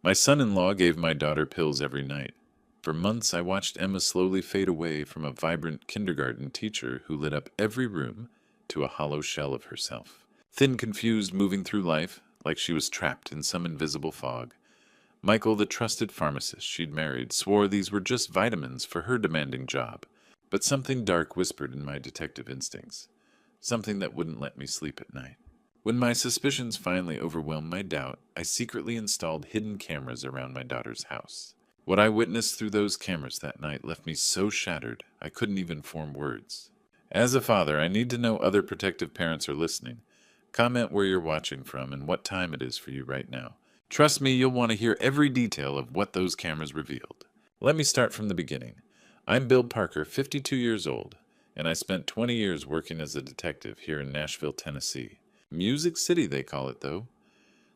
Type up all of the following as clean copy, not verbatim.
My son-in-law gave my daughter pills every night. For months, I watched Emma slowly fade away from a vibrant kindergarten teacher who lit up every room to a hollow shell of herself. Thin, confused, moving through life like she was trapped in some invisible fog. Michael, the trusted pharmacist she'd married, swore these were just vitamins for her demanding job. But something dark whispered in my detective instincts. Something that wouldn't let me sleep at night. When my suspicions finally overwhelmed my doubt, I secretly installed hidden cameras around my daughter's house. What I witnessed through those cameras that night left me so shattered I couldn't even form words. As a father, I need to know other protective parents are listening. Comment where you're watching from and what time it is for you right now. Trust me, you'll want to hear every detail of what those cameras revealed. Let me start from the beginning. I'm Bill Parker, 52 years old, and I spent 20 years working as a detective here in Nashville, Tennessee. Music City, they call it, though.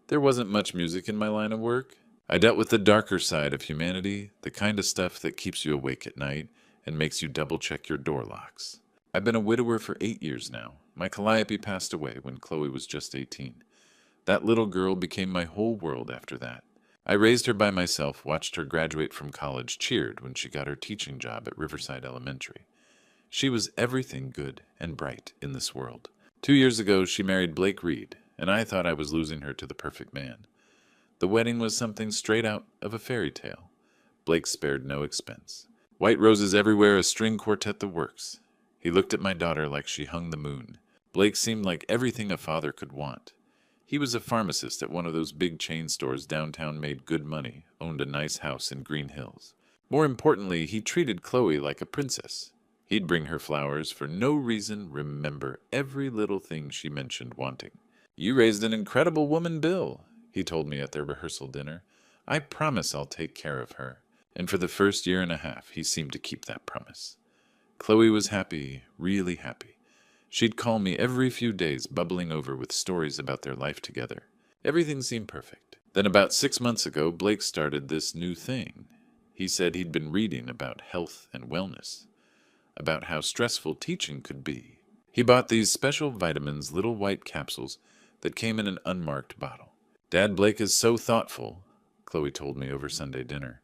There wasn't much music in my line of work. I dealt with the darker side of humanity, the kind of stuff that keeps you awake at night and makes you double-check your door locks. I've been a widower for 8 years now. My Calliope passed away when Chloe was just 18. That little girl became my whole world after that. I raised her by myself, watched her graduate from college, cheered when she got her teaching job at Riverside Elementary. She was everything good and bright in this world. 2 years ago, she married Blake Reed, and I thought I was losing her to the perfect man. The wedding was something straight out of a fairy tale. Blake spared no expense. White roses everywhere, a string quartet the works. He looked at my daughter like she hung the moon. Blake seemed like everything a father could want. He was a pharmacist at one of those big chain stores downtown, made good money, owned a nice house in Green Hills. More importantly, he treated Chloe like a princess. He'd bring her flowers for no reason, remember every little thing she mentioned wanting. "You raised an incredible woman, Bill," he told me at their rehearsal dinner. "I promise I'll take care of her." And for the first year and a half, he seemed to keep that promise. Chloe was happy, really happy. She'd call me every few days, bubbling over with stories about their life together. Everything seemed perfect. Then about 6 months ago, Blake started this new thing. He said he'd been reading about health and wellness, about how stressful teaching could be. He bought these special vitamins, little white capsules, that came in an unmarked bottle. "Dad, Blake is so thoughtful," Chloe told me over Sunday dinner.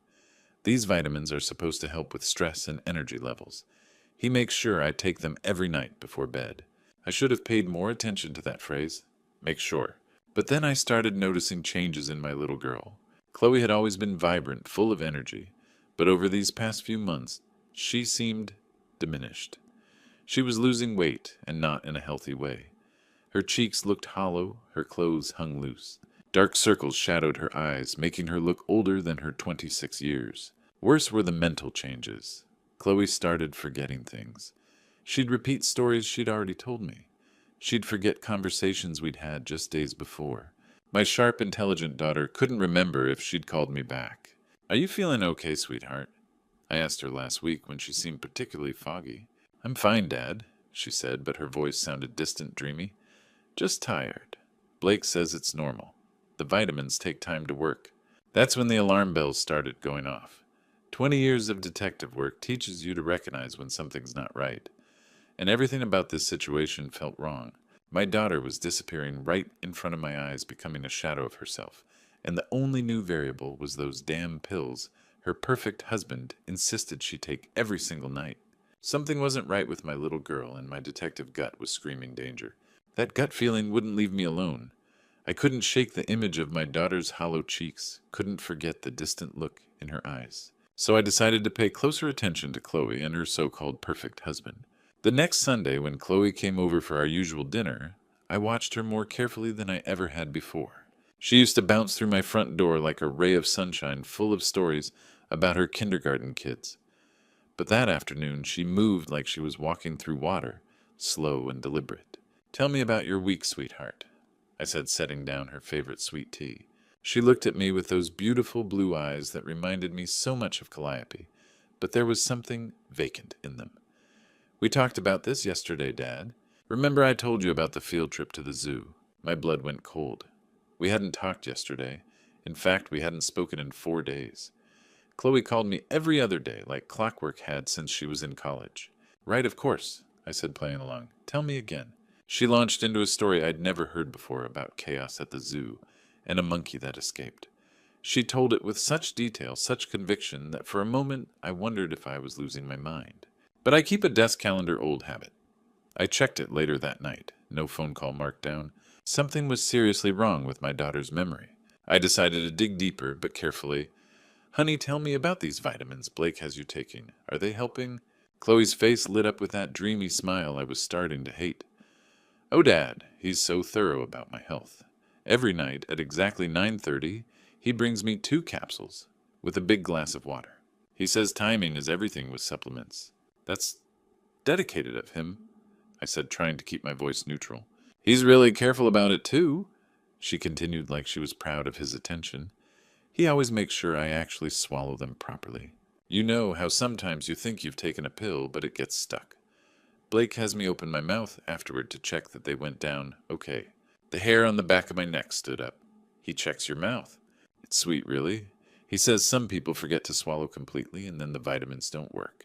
"These vitamins are supposed to help with stress and energy levels. He makes sure I take them every night before bed." I should have paid more attention to that phrase, make sure. But then I started noticing changes in my little girl. Chloe had always been vibrant, full of energy, but over these past few months, she seemed diminished. She was losing weight, and not in a healthy way. Her cheeks looked hollow, her clothes hung loose. Dark circles shadowed her eyes, making her look older than her 26 years. Worse were the mental changes. Chloe started forgetting things. She'd repeat stories she'd already told me. She'd forget conversations we'd had just days before. My sharp, intelligent daughter couldn't remember if she'd called me back. "Are you feeling okay, sweetheart?" I asked her last week when she seemed particularly foggy. "I'm fine, Dad," she said, but her voice sounded distant, dreamy. "Just tired. Blake says it's normal. The vitamins take time to work." That's when the alarm bells started going off. 20 years of detective work teaches you to recognize when something's not right. And everything about this situation felt wrong. My daughter was disappearing right in front of my eyes, becoming a shadow of herself. And the only new variable was those damn pills her perfect husband insisted she take every single night. Something wasn't right with my little girl, and my detective gut was screaming danger. That gut feeling wouldn't leave me alone. I couldn't shake the image of my daughter's hollow cheeks, couldn't forget the distant look in her eyes. So I decided to pay closer attention to Chloe and her so-called perfect husband. The next Sunday, when Chloe came over for our usual dinner, I watched her more carefully than I ever had before. She used to bounce through my front door like a ray of sunshine, full of stories about her kindergarten kids. But that afternoon, she moved like she was walking through water, slow and deliberate. "Tell me about your week, sweetheart," I said, setting down her favorite sweet tea. She looked at me with those beautiful blue eyes that reminded me so much of Calliope, but there was something vacant in them. "We talked about this yesterday, Dad. Remember I told you about the field trip to the zoo?" My blood went cold. We hadn't talked yesterday. In fact, we hadn't spoken in 4 days. Chloe called me every other day, like clockwork had since she was in college. "Right, of course," I said, playing along. "Tell me again." She launched into a story I'd never heard before about chaos at the zoo and a monkey that escaped. She told it with such detail, such conviction, that for a moment I wondered if I was losing my mind. But I keep a desk calendar old habit. I checked it later that night. No phone call marked down. Something was seriously wrong with my daughter's memory. I decided to dig deeper, but carefully. Honey, tell me about these vitamins Blake has you taking. Are they helping? Chloe's face lit up with that dreamy smile I was starting to hate. Oh, Dad, he's so thorough about my health. Every night at exactly 9:30, he brings me 2 capsules with a big glass of water. He says timing is everything with supplements. That's dedicated of him, I said, trying to keep my voice neutral. He's really careful about it, too, she continued like she was proud of his attention. He always makes sure I actually swallow them properly. You know how sometimes you think you've taken a pill, but it gets stuck. Blake has me open my mouth afterward to check that they went down okay. The hair on the back of my neck stood up. He checks your mouth. It's sweet, really. He says some people forget to swallow completely and then the vitamins don't work.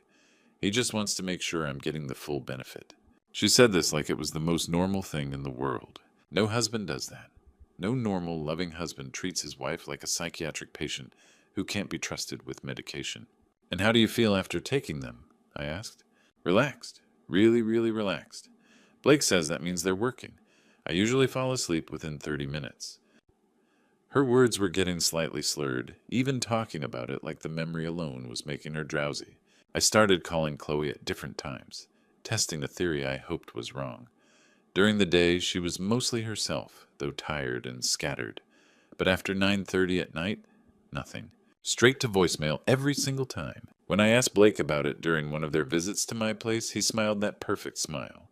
He just wants to make sure I'm getting the full benefit. She said this like it was the most normal thing in the world. No husband does that. No normal, loving husband treats his wife like a psychiatric patient who can't be trusted with medication. And how do you feel after taking them? I asked. Relaxed. Really, really relaxed. Blake says that means they're working. I usually fall asleep within 30 minutes. Her words were getting slightly slurred, even talking about it like the memory alone was making her drowsy. I started calling Chloe at different times, testing a theory I hoped was wrong. During the day, she was mostly herself, though tired and scattered. But after 9:30 at night, nothing. Straight to voicemail every single time. When I asked Blake about it during one of their visits to my place, he smiled that perfect smile.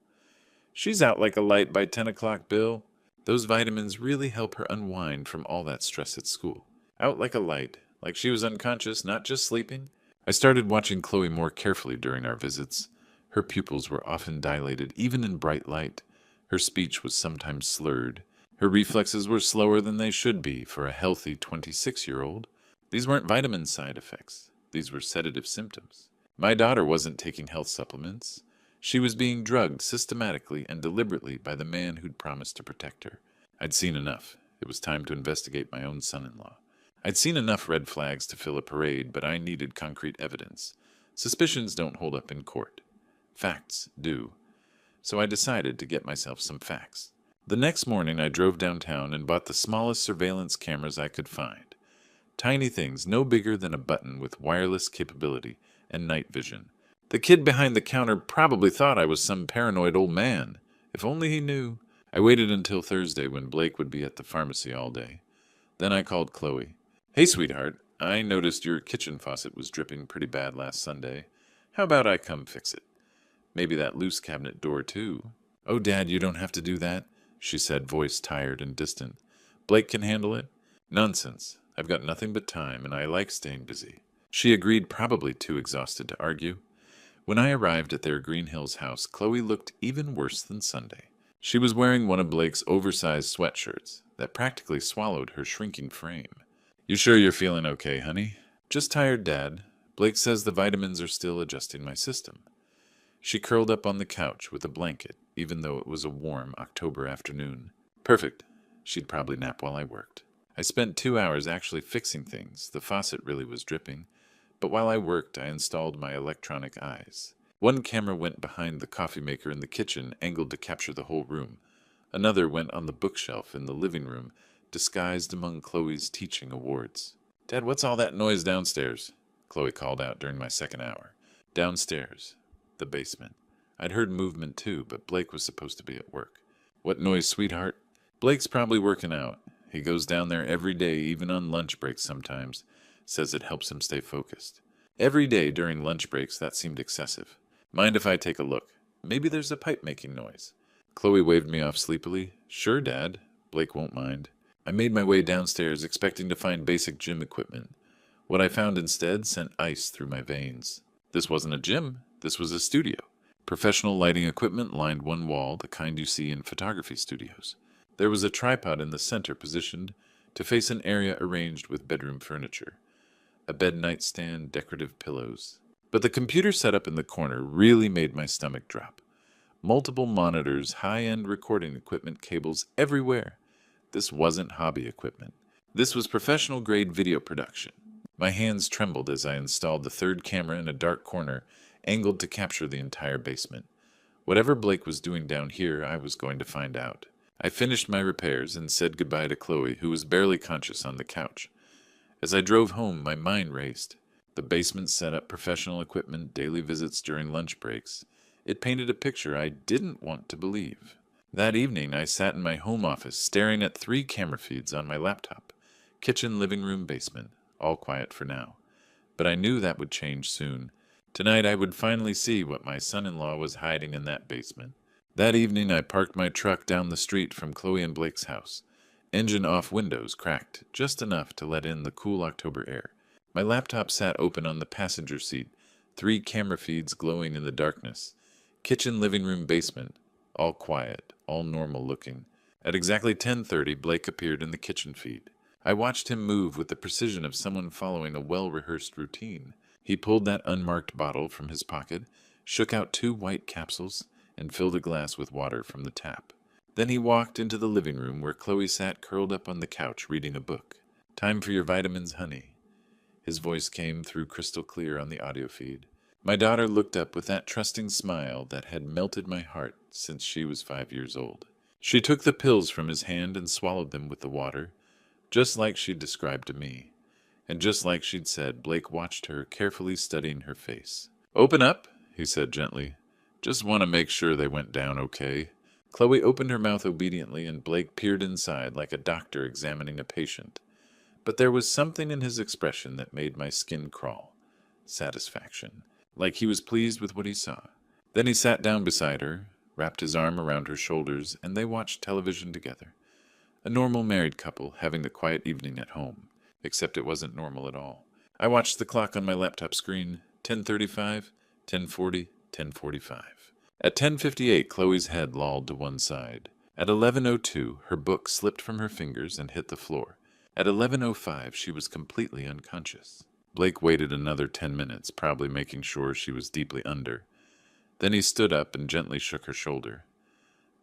She's out like a light by 10 o'clock, Bill. Those vitamins really help her unwind from all that stress at school. Out like a light, like she was unconscious, not just sleeping. I started watching Chloe more carefully during our visits. Her pupils were often dilated, even in bright light. Her speech was sometimes slurred. Her reflexes were slower than they should be for a healthy 26-year-old. These weren't vitamin side effects. These were sedative symptoms. My daughter wasn't taking health supplements. She was being drugged systematically and deliberately by the man who'd promised to protect her. I'd seen enough. It was time to investigate my own son-in-law. I'd seen enough red flags to fill a parade, but I needed concrete evidence. Suspicions don't hold up in court. Facts do. So I decided to get myself some facts. The next morning I drove downtown and bought the smallest surveillance cameras I could find. Tiny things no bigger than a button with wireless capability and night vision. The kid behind the counter probably thought I was some paranoid old man. If only he knew. I waited until Thursday when Blake would be at the pharmacy all day. Then I called Chloe. Hey, sweetheart, I noticed your kitchen faucet was dripping pretty bad last Sunday. How about I come fix it? Maybe that loose cabinet door, too. Oh, Dad, you don't have to do that, she said, voice tired and distant. Blake can handle it? Nonsense. I've got nothing but time, and I like staying busy. She agreed, probably too exhausted to argue. When I arrived at their Green Hills house, Chloe looked even worse than Sunday. She was wearing one of Blake's oversized sweatshirts that practically swallowed her shrinking frame. You sure you're feeling okay, honey? Just tired, Dad. Blake says the vitamins are still adjusting my system. She curled up on the couch with a blanket, even though it was a warm October afternoon. Perfect. She'd probably nap while I worked. I spent 2 hours actually fixing things. The faucet really was dripping. But while I worked, I installed my electronic eyes. One camera went behind the coffee maker in the kitchen, angled to capture the whole room. Another went on the bookshelf in the living room, disguised among Chloe's teaching awards. Dad, what's all that noise downstairs? Chloe called out during my second hour. Downstairs. The basement. I'd heard movement too, but Blake was supposed to be at work. What noise, sweetheart? Blake's probably working out. He goes down there every day, even on lunch breaks sometimes. Says it helps him stay focused. Every day during lunch breaks, that seemed excessive. Mind if I take a look? Maybe there's a pipe making noise. Chloe waved me off sleepily. Sure, Dad. Blake won't mind. I made my way downstairs, expecting to find basic gym equipment. What I found instead sent ice through my veins. This wasn't a gym. This was a studio. Professional lighting equipment lined one wall, the kind you see in photography studios. There was a tripod in the center positioned to face an area arranged with bedroom furniture. A bed nightstand, decorative pillows. But the computer setup in the corner really made my stomach drop. Multiple monitors, high-end recording equipment, cables everywhere. This wasn't hobby equipment. This was professional-grade video production. My hands trembled as I installed the third camera in a dark corner, angled to capture the entire basement. Whatever Blake was doing down here, I was going to find out. I finished my repairs and said goodbye to Chloe, who was barely conscious on the couch. As I drove home, my mind raced. The basement set up professional equipment, daily visits during lunch breaks. It painted a picture I didn't want to believe. That evening, I sat in my home office, staring at 3 camera feeds on my laptop. Kitchen, living room, basement. All quiet for now. But I knew that would change soon. Tonight I would finally see what my son-in-law was hiding in that basement. That evening I parked my truck down the street from Chloe and Blake's house. Engine off, windows cracked, just enough to let in the cool October air. My laptop sat open on the passenger seat, 3 camera feeds glowing in the darkness. Kitchen, living room, basement. All quiet, all normal looking. At exactly 10:30, Blake appeared in the kitchen feed. I watched him move with the precision of someone following a well-rehearsed routine. He pulled that unmarked bottle from his pocket, shook out 2 white capsules, and filled a glass with water from the tap. Then he walked into the living room where Chloe sat curled up on the couch reading a book. "Time for your vitamins, honey." His voice came through crystal clear on the audio feed. My daughter looked up with that trusting smile that had melted my heart since she was 5 years old. She took the pills from his hand and swallowed them with the water, just like she'd described to me. And just like she'd said, Blake watched her, carefully studying her face. "Open up," he said gently. "Just want to make sure they went down okay." Chloe opened her mouth obediently, and Blake peered inside like a doctor examining a patient. But there was something in his expression that made my skin crawl. Satisfaction. Like he was pleased with what he saw. Then he sat down beside her, wrapped his arm around her shoulders, and they watched television together. A normal married couple having a quiet evening at home. Except it wasn't normal at all. I watched the clock on my laptop screen. 10:35, 10:40, 10:45. At 10:58, Chloe's head lolled to one side. At 11:02, her book slipped from her fingers and hit the floor. At 11:05, she was completely unconscious. Blake waited another 10 minutes, probably making sure she was deeply under. Then he stood up and gently shook her shoulder.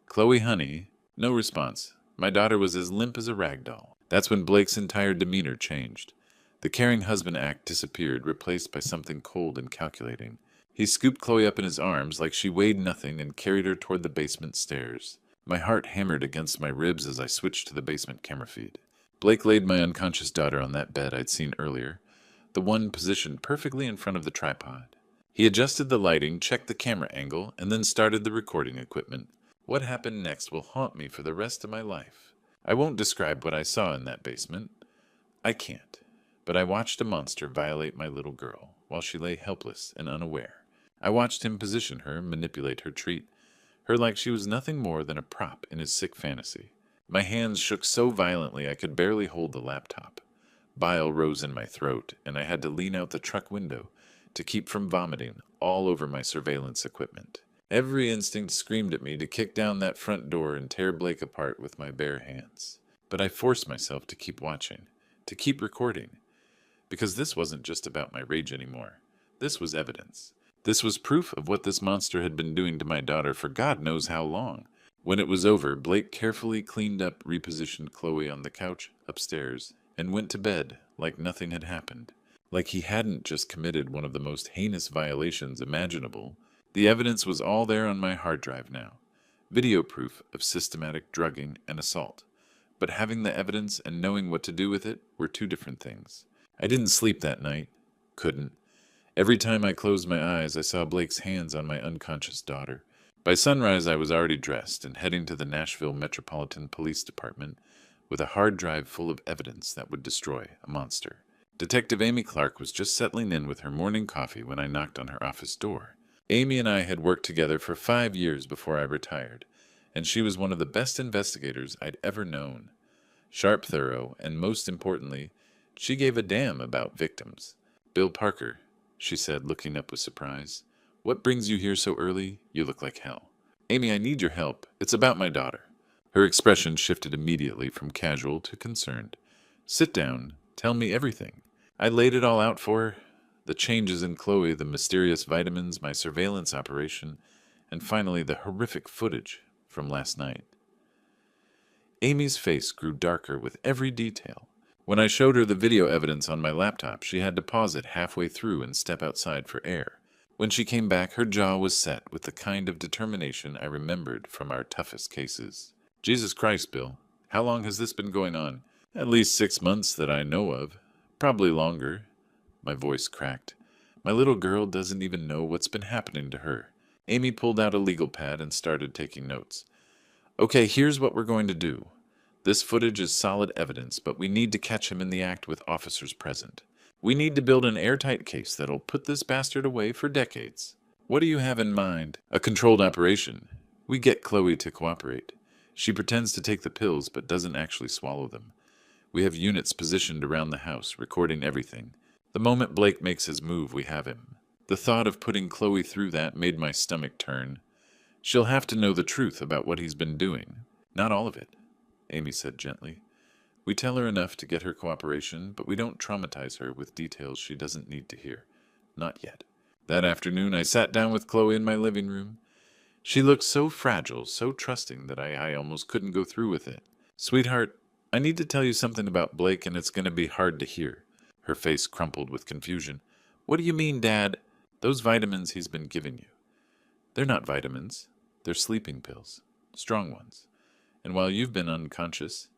"Chloe, honey." No response. My daughter was as limp as a rag doll. That's when Blake's entire demeanor changed. The caring husband act disappeared, replaced by something cold and calculating. He scooped Chloe up in his arms like she weighed nothing and carried her toward the basement stairs. My heart hammered against my ribs as I switched to the basement camera feed. Blake laid my unconscious daughter on that bed I'd seen earlier, the one positioned perfectly in front of the tripod. He adjusted the lighting, checked the camera angle, and then started the recording equipment. What happened next will haunt me for the rest of my life. I won't describe what I saw in that basement. I can't. But I watched a monster violate my little girl while she lay helpless and unaware. I watched him position her, manipulate her, treat her like she was nothing more than a prop in his sick fantasy. My hands shook so violently I could barely hold the laptop. Bile rose in my throat, and I had to lean out the truck window to keep from vomiting all over my surveillance equipment. Every instinct screamed at me to kick down that front door and tear Blake apart with my bare hands. But I forced myself to keep watching, to keep recording, because this wasn't just about my rage anymore. This was evidence. This was proof of what this monster had been doing to my daughter for God knows how long. When it was over, Blake carefully cleaned up, repositioned Chloe on the couch upstairs, and went to bed like nothing had happened. Like he hadn't just committed one of the most heinous violations imaginable. The evidence was all there on my hard drive now. Video proof of systematic drugging and assault. But having the evidence and knowing what to do with it were 2 different things. I didn't sleep that night. Couldn't. Every time I closed my eyes, I saw Blake's hands on my unconscious daughter. By sunrise, I was already dressed and heading to the Nashville Metropolitan Police Department with a hard drive full of evidence that would destroy a monster. Detective Amy Clark was just settling in with her morning coffee when I knocked on her office door. Amy and I had worked together for 5 years before I retired, and she was one of the best investigators I'd ever known. Sharp, thorough, and most importantly, she gave a damn about victims. "Bill Parker," she said, looking up with surprise. "What brings you here so early? You look like hell." "Amy, I need your help. It's about my daughter." Her expression shifted immediately from casual to concerned. "Sit down. Tell me everything." I laid it all out for her. The changes in Chloe, the mysterious vitamins, my surveillance operation, and finally the horrific footage from last night. Amy's face grew darker with every detail. When I showed her the video evidence on my laptop, she had to pause it halfway through and step outside for air. When she came back, her jaw was set with the kind of determination I remembered from our toughest cases. Jesus Christ, Bill. How long has this been going on? At least 6 months that I know of. Probably longer. My voice cracked. My little girl doesn't even know what's been happening to her. Amy pulled out a legal pad and started taking notes. Okay, here's what we're going to do. This footage is solid evidence, but we need to catch him in the act with officers present. We need to build an airtight case that'll put this bastard away for decades. What do you have in mind? A controlled operation. We get Chloe to cooperate. She pretends to take the pills, but doesn't actually swallow them. We have units positioned around the house, recording everything. The moment Blake makes his move, we have him. The thought of putting Chloe through that made my stomach turn. She'll have to know the truth about what he's been doing. Not all of it, Amy said gently. We tell her enough to get her cooperation, but we don't traumatize her with details she doesn't need to hear. Not yet. That afternoon, I sat down with Chloe in my living room. She looked so fragile, so trusting that I almost couldn't go through with it. Sweetheart, I need to tell you something about Blake, and it's going to be hard to hear. Her face crumpled with confusion. What do you mean, Dad? Those vitamins he's been giving you. They're not vitamins. They're sleeping pills. Strong ones. And while you've been unconscious,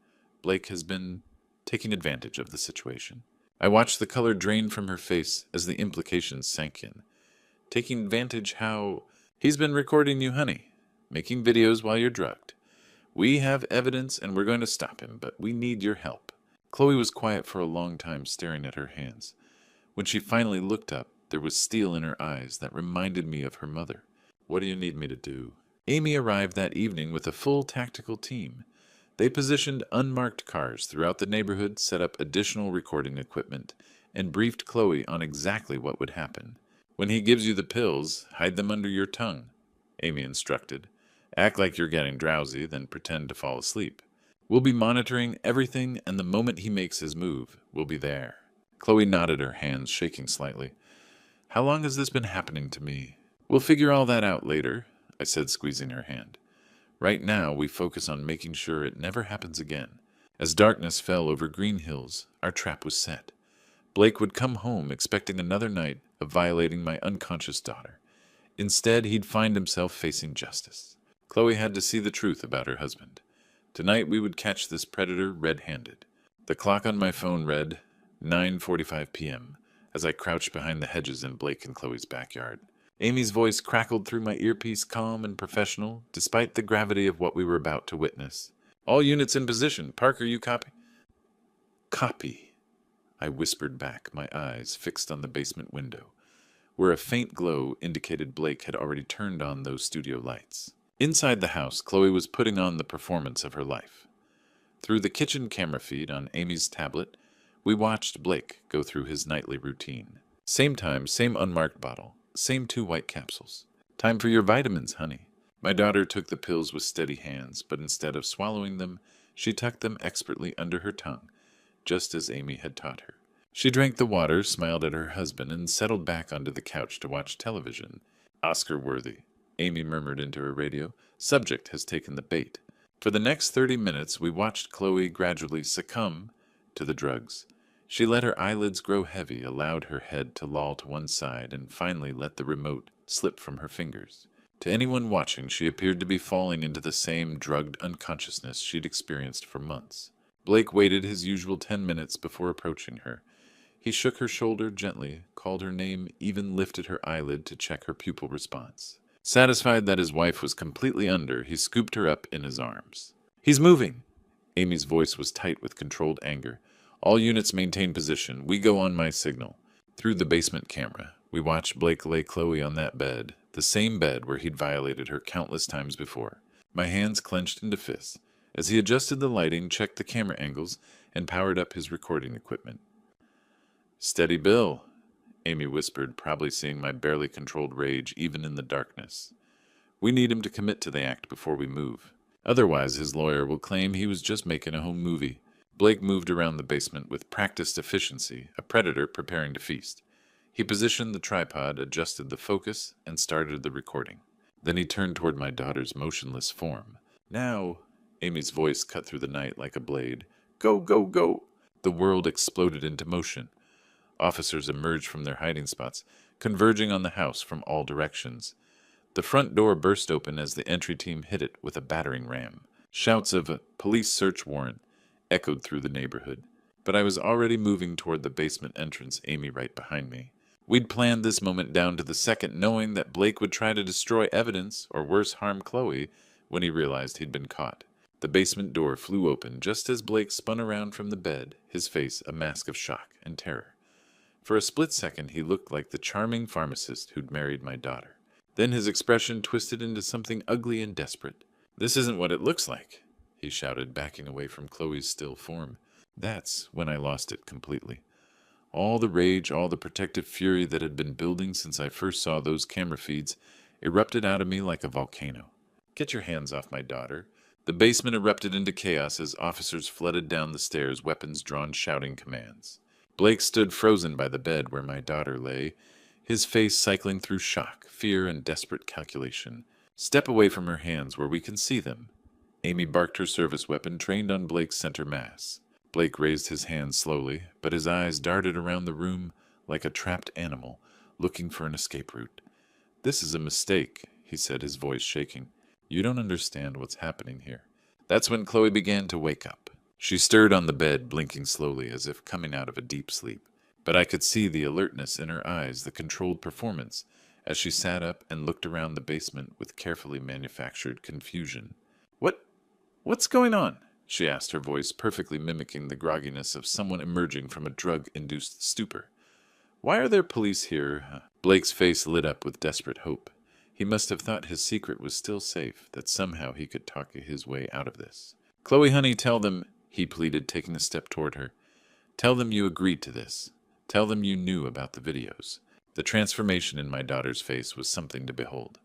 Blake has been taking advantage of the situation. I watched the color drain from her face as the implications sank in. Taking advantage how? He's been recording you, honey. Making videos while you're drugged. We have evidence and we're going to stop him, but we need your help. Chloe was quiet for a long time, staring at her hands. When she finally looked up, there was steel in her eyes that reminded me of her mother. What do you need me to do? Amy arrived that evening with a full tactical team. They positioned unmarked cars throughout the neighborhood, set up additional recording equipment, and briefed Chloe on exactly what would happen. When he gives you the pills, hide them under your tongue, Amy instructed. Act like you're getting drowsy, then pretend to fall asleep. We'll be monitoring everything, and the moment he makes his move, we'll be there. Chloe nodded, her hands shaking slightly. How long has this been happening to me? We'll figure all that out later, I said, squeezing her hand. Right now, we focus on making sure it never happens again. As darkness fell over Green Hills, our trap was set. Blake would come home expecting another night of violating my unconscious daughter. Instead, he'd find himself facing justice. Chloe had to see the truth about her husband. Tonight, we would catch this predator red-handed. The clock on my phone read 9:45 p.m. as I crouched behind the hedges in Blake and Chloe's backyard. Amy's voice crackled through my earpiece, calm and professional, despite the gravity of what we were about to witness. All units in position. Parker, you copy? Copy, I whispered back, my eyes fixed on the basement window, where a faint glow indicated Blake had already turned on those studio lights. Inside the house, Chloe was putting on the performance of her life. Through the kitchen camera feed on Amy's tablet, we watched Blake go through his nightly routine. Same time, same unmarked bottle, same 2 white capsules. Time for your vitamins, honey. My daughter took the pills with steady hands, but instead of swallowing them, she tucked them expertly under her tongue, just as Amy had taught her. She drank the water, smiled at her husband, and settled back onto the couch to watch television. Oscar-worthy, Amy murmured into her radio. Subject has taken the bait. For the next 30 minutes, we watched Chloe gradually succumb to the drugs. She let her eyelids grow heavy, allowed her head to loll to one side, and finally let the remote slip from her fingers. To anyone watching, she appeared to be falling into the same drugged unconsciousness she'd experienced for months. Blake waited his usual 10 minutes before approaching her. He shook her shoulder gently, called her name, even lifted her eyelid to check her pupil response. Satisfied that his wife was completely under, he scooped her up in his arms. He's moving! Amy's voice was tight with controlled anger. All units maintain position. We go on my signal. Through the basement camera, we watched Blake lay Chloe on that bed, the same bed where he'd violated her countless times before. My hands clenched into fists as he adjusted the lighting, checked the camera angles, and powered up his recording equipment. Steady, Bill, Amy whispered, probably seeing my barely controlled rage even in the darkness. We need him to commit to the act before we move. Otherwise, his lawyer will claim he was just making a home movie. Blake moved around the basement with practiced efficiency, a predator preparing to feast. He positioned the tripod, adjusted the focus, and started the recording. Then he turned toward my daughter's motionless form. Now, Amy's voice cut through the night like a blade. Go, go, go! the world exploded into motion. Officers emerged from their hiding spots, converging on the house from all directions. The front door burst open as the entry team hit it with a battering ram. Shouts of a police search warrant echoed through the neighborhood. But I was already moving toward the basement entrance, Amy right behind me. We'd planned this moment down to the second, knowing that Blake would try to destroy evidence, or worse, harm Chloe, when he realized he'd been caught. The basement door flew open just as Blake spun around from the bed, his face a mask of shock and terror. For a split second, he looked like the charming pharmacist who'd married my daughter. Then his expression twisted into something ugly and desperate. "This isn't what it looks like," he shouted, backing away from Chloe's still form. That's when I lost it completely. All the rage, all the protective fury that had been building since I first saw those camera feeds erupted out of me like a volcano. "Get your hands off my daughter." The basement erupted into chaos as officers flooded down the stairs, weapons drawn, shouting commands. Blake stood frozen by the bed where my daughter lay, his face cycling through shock, fear, and desperate calculation. "Step away from her hands where we can see them." Amy barked her service weapon, trained on Blake's center mass. Blake raised his hands slowly, but his eyes darted around the room like a trapped animal, looking for an escape route. "This is a mistake," he said, his voice shaking. "You don't understand what's happening here." That's when Chloe began to wake up. She stirred on the bed, blinking slowly as if coming out of a deep sleep. But I could see the alertness in her eyes, the controlled performance, as she sat up and looked around the basement with carefully manufactured confusion. What's going on?" she asked, her voice perfectly mimicking the grogginess of someone emerging from a drug-induced stupor. "Why are there police here?" Blake's face lit up with desperate hope. He must have thought his secret was still safe, that somehow he could talk his way out of this. "Chloe, honey, tell them," he pleaded, taking a step toward her. "Tell them you agreed to this. Tell them you knew about the videos." The transformation in my daughter's face was something to behold.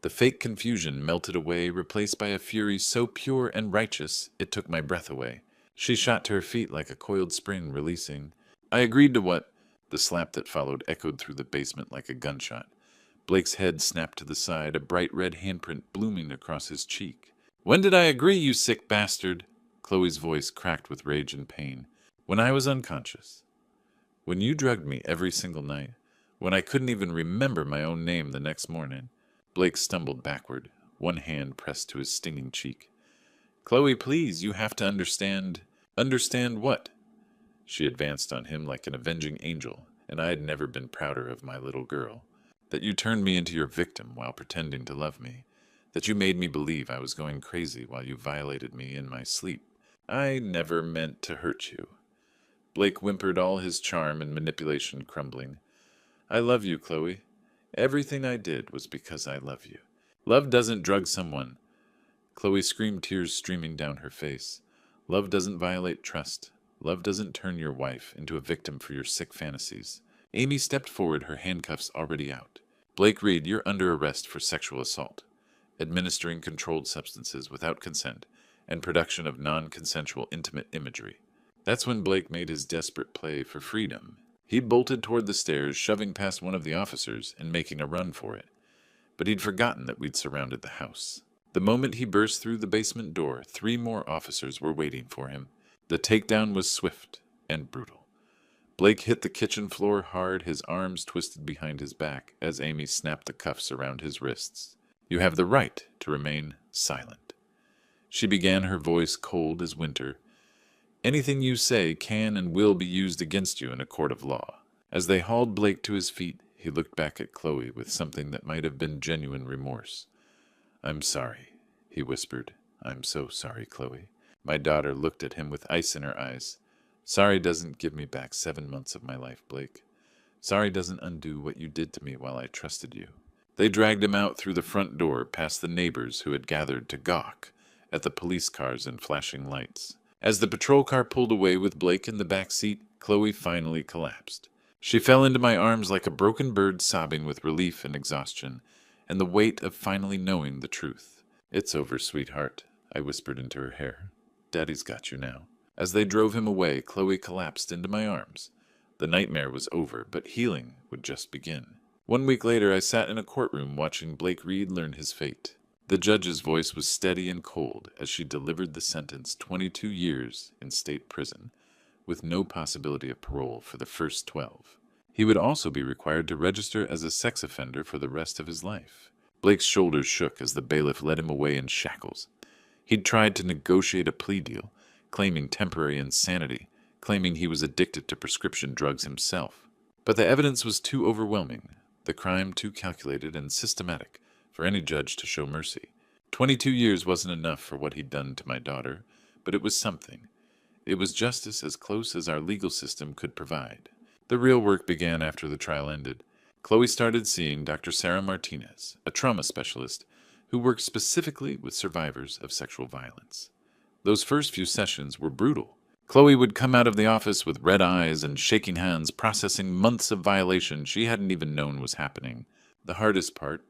The fake confusion melted away, replaced by a fury so pure and righteous it took my breath away. She shot to her feet like a coiled spring, releasing. "I agreed to what?" The slap that followed echoed through the basement like a gunshot. Blake's head snapped to the side, a bright red handprint blooming across his cheek. "When did I agree, you sick bastard?" Chloe's voice cracked with rage and pain. "When I was unconscious. When you drugged me every single night. When I couldn't even remember my own name the next morning." Blake stumbled backward, one hand pressed to his stinging cheek. "Chloe, please, you have to understand." "Understand what?" She advanced on him like an avenging angel, and I had never been prouder of my little girl. "That you turned me into your victim while pretending to love me. That you made me believe I was going crazy while you violated me in my sleep. I never meant to hurt you." Blake whimpered, all his charm and manipulation crumbling. "I love you, Chloe. Everything I did was because I love you. Love doesn't drug someone." Chloe screamed, tears streaming down her face. "Love doesn't violate trust. Love doesn't turn your wife into a victim for your sick fantasies." Amy stepped forward, her handcuffs already out. "Blake Reed, you're under arrest for sexual assault, administering controlled substances without consent, and production of non-consensual intimate imagery." That's when Blake made his desperate play for freedom. He bolted toward the stairs, shoving past one of the officers and making a run for it. But he'd forgotten that we'd surrounded the house. The moment he burst through the basement door, 3 more officers were waiting for him. The takedown was swift and brutal. Blake hit the kitchen floor hard, his arms twisted behind his back as Amy snapped the cuffs around his wrists. "You have the right to remain silent." She began, her voice cold as winter. "Anything you say can and will be used against you in a court of law." As they hauled Blake to his feet, he looked back at Chloe with something that might have been genuine remorse. "I'm sorry," he whispered. "I'm so sorry, Chloe." My daughter looked at him with ice in her eyes. "Sorry doesn't give me back 7 months of my life, Blake. Sorry doesn't undo what you did to me while I trusted you." They dragged him out through the front door, past the neighbors who had gathered to gawk at the police cars and flashing lights. As the patrol car pulled away with Blake in the back seat, Chloe finally collapsed. She fell into my arms like a broken bird, sobbing with relief and exhaustion, and the weight of finally knowing the truth. "It's over, sweetheart," I whispered into her hair. "Daddy's got you now." As they drove him away, Chloe collapsed into my arms. The nightmare was over, but healing would just begin. 1 week later, I sat in a courtroom watching Blake Reed learn his fate. The judge's voice was steady and cold as she delivered the sentence: 22 years in state prison. with no possibility of parole for the first 12. He would also be required to register as a sex offender for the rest of his life. Blake's shoulders shook as the bailiff led him away in shackles. He'd tried to negotiate a plea deal, claiming temporary insanity, claiming he was addicted to prescription drugs himself. But the evidence was too overwhelming, the crime too calculated and systematic for any judge to show mercy. 22 years wasn't enough for what he'd done to my daughter, but it was something. It was justice as close as our legal system could provide. The real work began after the trial ended. Chloe started seeing Dr. Sarah Martinez, a trauma specialist who works specifically with survivors of sexual violence. Those first few sessions were brutal. Chloe would come out of the office with red eyes and shaking hands, processing months of violation she hadn't even known was happening. The hardest part,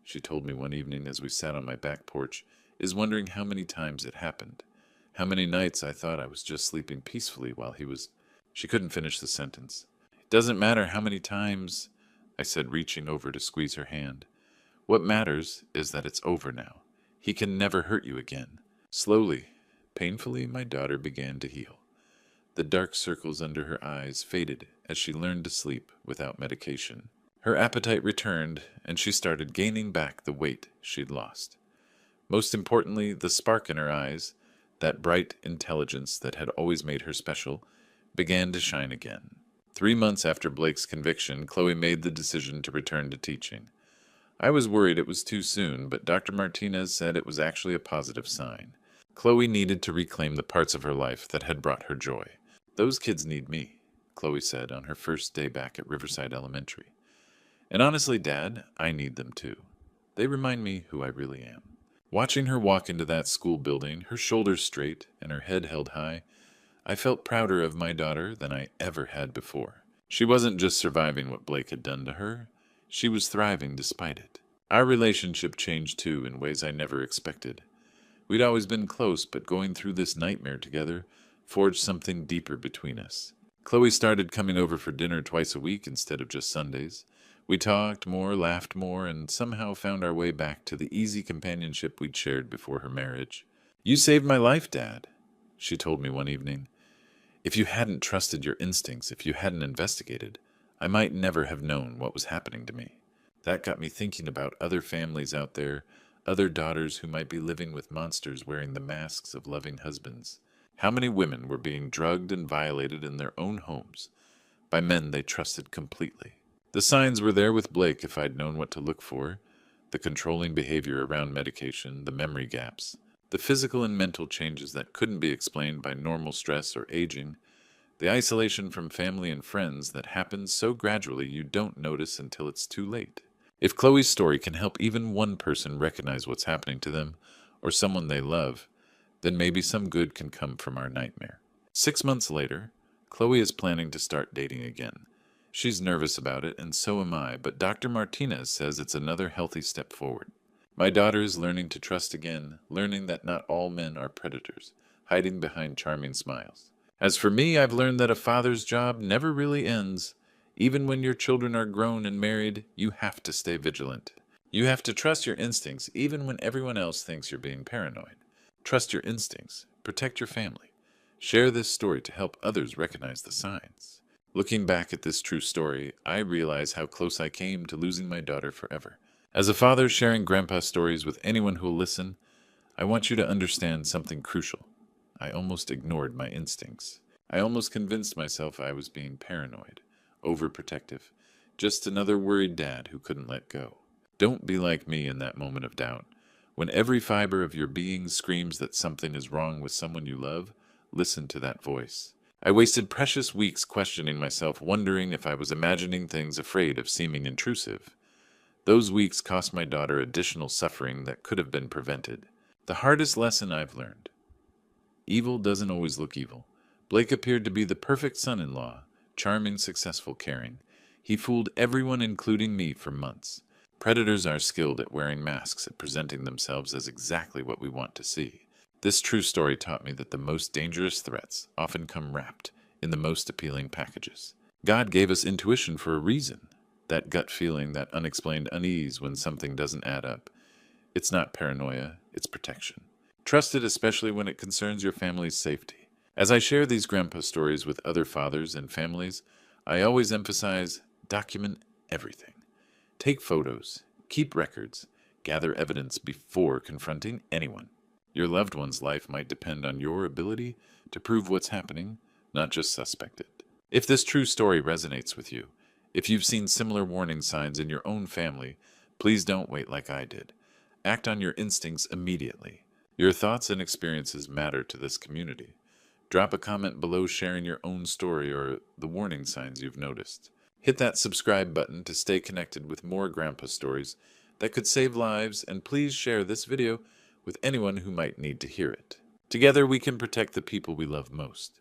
she told me one evening as we sat on my back porch, is wondering how many times it happened. How many nights I thought I was just sleeping peacefully while he was... She couldn't finish the sentence. It doesn't matter how many times, I said, reaching over to squeeze her hand. What matters is that it's over now. He can never hurt you again. Slowly, painfully, my daughter began to heal. The dark circles under her eyes faded as she learned to sleep without medication. Her appetite returned, and she started gaining back the weight she'd lost. Most importantly, the spark in her eyes, that bright intelligence that had always made her special, began to shine again. 3 months after Blake's conviction, Chloe made the decision to return to teaching. I was worried it was too soon, but Dr. Martinez said it was actually a positive sign. Chloe needed to reclaim the parts of her life that had brought her joy. Those kids need me, Chloe said on her first day back at Riverside Elementary. And honestly, Dad, I need them too. They remind me who I really am. Watching her walk into that school building, her shoulders straight and her head held high, I felt prouder of my daughter than I ever had before. She wasn't just surviving what Blake had done to her. She was thriving despite it. Our relationship changed too in ways I never expected. We'd always been close, but going through this nightmare together forged something deeper between us. Chloe started coming over for dinner twice a week instead of just Sundays. We talked more, laughed more, and somehow found our way back to the easy companionship we'd shared before her marriage. "You saved my life, Dad," she told me one evening. "If you hadn't trusted your instincts, if you hadn't investigated, I might never have known what was happening to me." That got me thinking about other families out there, other daughters who might be living with monsters wearing the masks of loving husbands. How many women were being drugged and violated in their own homes by men they trusted completely? The signs were there with Blake if I'd known what to look for. The controlling behavior around medication, the memory gaps, the physical and mental changes that couldn't be explained by normal stress or aging, the isolation from family and friends that happens so gradually you don't notice until it's too late. If Chloe's story can help even one person recognize what's happening to them or someone they love, then maybe some good can come from our nightmare. 6 months later, Chloe is planning to start dating again. She's nervous about it, and so am I, but Dr. Martinez says it's another healthy step forward. My daughter is learning to trust again, learning that not all men are predators, hiding behind charming smiles. As for me, I've learned that a father's job never really ends. Even when your children are grown and married, you have to stay vigilant. You have to trust your instincts even when everyone else thinks you're being paranoid. Trust your instincts. Protect your family. Share this story to help others recognize the signs. Looking back at this true story, I realize how close I came to losing my daughter forever. As a father sharing grandpa stories with anyone who will listen, I want you to understand something crucial. I almost ignored my instincts. I almost convinced myself I was being paranoid, overprotective, just another worried dad who couldn't let go. Don't be like me in that moment of doubt. When every fiber of your being screams that something is wrong with someone you love, listen to that voice. I wasted precious weeks questioning myself, wondering if I was imagining things, afraid of seeming intrusive. Those weeks cost my daughter additional suffering that could have been prevented. The hardest lesson I've learned: evil doesn't always look evil. Blake appeared to be the perfect son-in-law, charming, successful, caring. He fooled everyone, including me, for months. Predators are skilled at wearing masks, at presenting themselves as exactly what we want to see. This true story taught me that the most dangerous threats often come wrapped in the most appealing packages. God gave us intuition for a reason. That gut feeling, that unexplained unease when something doesn't add up. It's not paranoia, it's protection. Trust it, especially when it concerns your family's safety. As I share these grandpa stories with other fathers and families, I always emphasize document everything. Take photos, keep records, gather evidence before confronting anyone. Your loved one's life might depend on your ability to prove what's happening, not just suspect it. If this true story resonates with you, if you've seen similar warning signs in your own family, please don't wait like I did. Act on your instincts immediately. Your thoughts and experiences matter to this community. Drop a comment below sharing your own story or the warning signs you've noticed. Hit that subscribe button to stay connected with more grandpa stories that could save lives, and please share this video with anyone who might need to hear it. Together we can protect the people we love most.